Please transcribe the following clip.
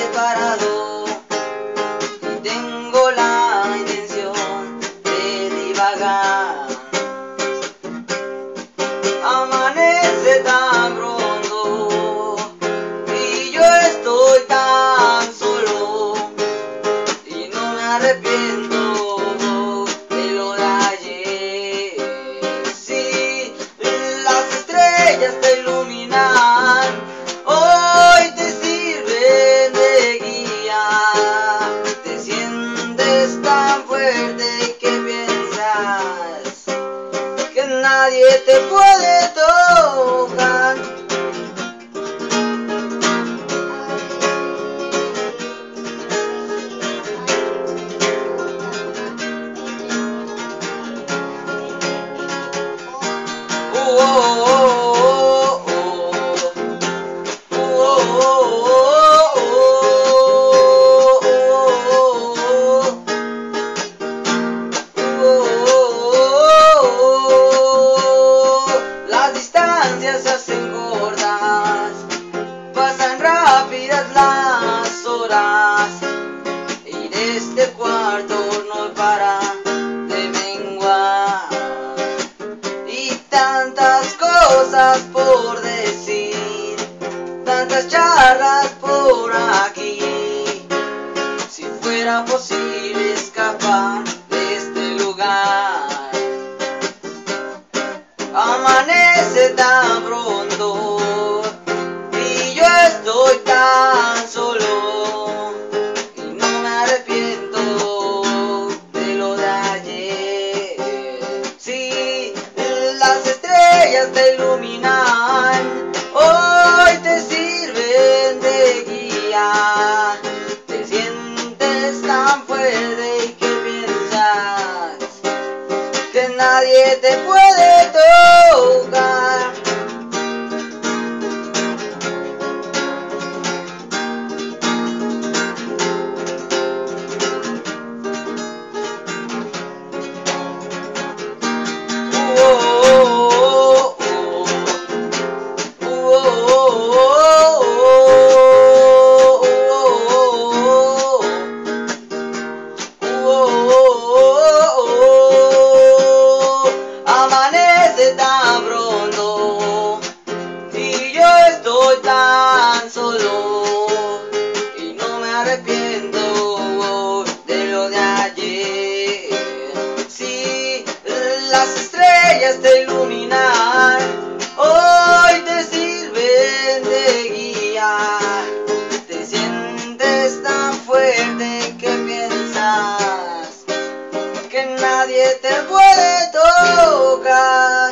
preparado y tengo la intención de divagar. Amanece tan pronto y yo estoy tan solo y no me arrepiento de lo de ayer. Si las estrellas te iluminan, hoy te sirven de guía. Te sientes tan fuerte que piensas que nadie te puede tocar. Las distancias se hacen cortas, pasan rápidas las horas y de este cuarto no para de menguar. Y tantas cosas por decir, tantas charlas por aquí. Si fuera posible escapar de este lugar. Amanece tan pronto y yo estoy tan solo y no me arrepiento de lo de ayer. Si las estrellas te iluminan, hoy te sirven de guía. Te sientes tan fuerte y que piensas que nadie te puede tocar. Amanece tan pronto y yo estoy tan solo y no me arrepiento de lo de ayer. Si las estrellas te iluminan, hoy te sirven de guía. Te sientes tan fuerte que piensas que nadie te puede tocar.